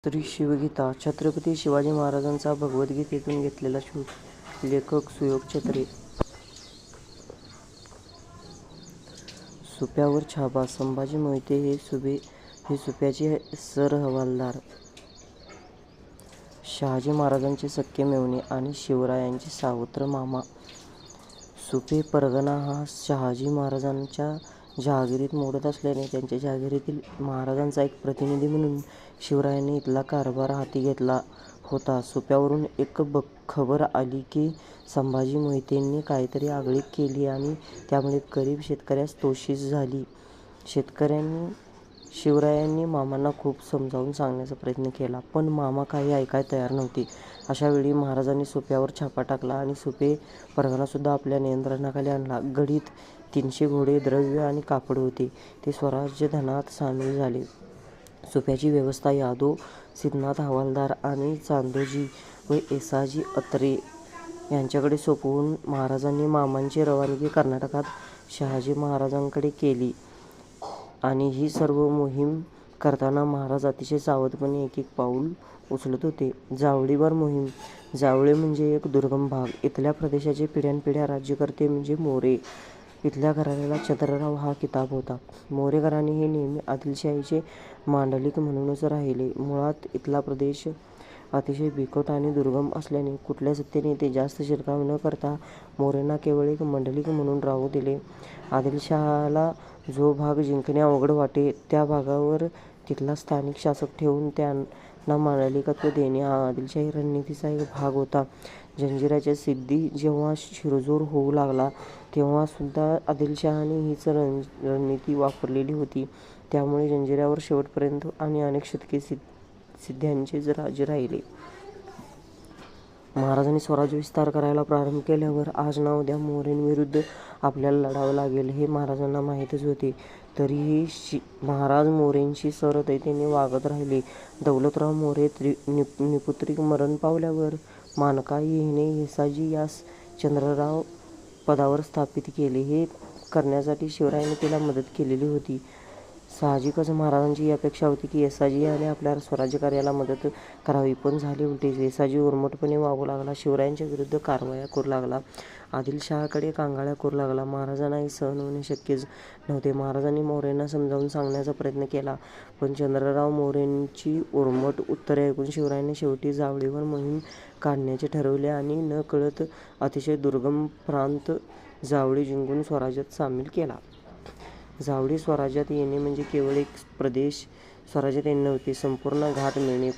श्री शिवगीता छत्रपती शिवाजी महाराजांचा भगवद्गीतेतून घेतलेला शोध. लेखक सुयोग छत्रे. सुप्यावर छाबा. संभाजी मोहिते हे सुप्याचे सरहवालदार. शहाजी महाराजांचे सख्खे मेव्हणे आणि शिवरायांचे सावत्र मामा. सुपे परगणा हा शहाजी महाराजांच्या जहागिरीत मोडत असल्याने त्यांच्या जहागिरीतील महाराजांचा एक प्रतिनिधी म्हणून शिवरायांनी इथला कारभार हाती घेतला होता. सुप्यावरून एक खबर आली की संभाजी मोहितेंनी काहीतरी आगळीक केली आणि त्यामुळे गरीब शेतकऱ्यास तोशीच झाली. शिवरायांनी मामांना खूप समजावून सांगण्याचा प्रयत्न केला, पण मामा काही ऐकायला तयार नव्हते. अशा वेळी महाराजांनी सुप्यावर छापा टाकला आणि सुपे परगणासुद्धा आपल्या नियंत्रणाखाली आणला. गडीत 300 घोडे, द्रव्य आणि कापड होते. ते स्वराज्य धनात सामील झाले. सुप्याची व्यवस्था यादव, सिद्धनाथ हवालदार आणि चांदोजी व येसाजी अत्रे यांच्याकडे सोपवून महाराजांनी मामांची रवानगी कर्नाटकात शहाजी महाराजांकडे केली. आणि ही सर्व मोहीम करताना महाराज अतिशय सावधपणे एक पाऊल उचलत होते. जावळीभर मोहीम. जावळी म्हणजे एक दुर्गम भाग. इथल्या प्रदेशाचे पिढ्यानपिढ्या राज्यकर्ते म्हणजे मोरे. इथल्या घराण्याला चंद्रराव हा किताब होता. मोरे घराणे हे नेहमी आदिलशाहीचे मांडलिक म्हणूनच राहिले. मुळात इथला प्रदेश अतिशय बिकट आणि दुर्गम असल्याने कुठल्या सत्तेने ते जास्त शिरकाव न करता मोरेंना केवळ एक मंडलिक म्हणून राहू दिले. आदिलशहाला जो भाग जिंकणे अवघड वाटे त्या भागावर तिथला स्थानिक शासक ठेवून त्यांना मांडलिकत्व देणे हा आदिलशाही रणनीतीचा एक भाग होता. जंजिऱ्याच्या सिद्धी जेव्हा शिरजोर होऊ लागला तेव्हा सुद्धा आदिलशहाने हीच रणनीती वापरलेली होती. त्यामुळे जंजिऱ्यावर शेवटपर्यंत आणि अनेक शतके सिद्ध्यांचेच राज्य राहिले. महाराजांनी स्वराज्य विस्तार करायला प्रारंभ केल्यावर आज ना उद्या मोरेंविरुद्ध आपल्याला लढावं लागेल हे महाराजांना माहीतच होते. तरीही महाराज मोरेंशी सरळतेने वागत राहिले. दौलतराव मोरे निपुत्रिक मरण पावल्यावर मानकाई हिने येसाजी यास चंद्रराव पदावर स्थापित केले. हे करण्यासाठी शिवरायांनी तिला मदत केलेली होती. साहजिकच महाराजांची ही अपेक्षा होती की येसाजी याने आपल्या स्वराज्यकार्याला मदत करावी, पण झाले उलटे. येसाजी उर्मटपणे वागू लागला. शिवरायांच्या विरुद्ध कारवाया करू लागला. आदिलशहाकडे कांगाळ्या करू लागला. महाराजांना हे सहन होणे शक्यच नव्हते. महाराजांनी मोरेंना समजावून सांगण्याचा प्रयत्न केला, पण चंद्रराव मोरेंची उर्मट उत्तरे ऐकून शिवरायांनी शेवटी जावळीवर मोहीम काढण्याचे ठरवले आणि नकळत अतिशय दुर्गम प्रांत जावळी जिंकून स्वराज्यात सामील केला. जावळी स्वराज्यात येणे म्हणजे केवळ एक प्रदेश स्वराज्यात येणे नव्हते, संपूर्ण घाट मिळणे.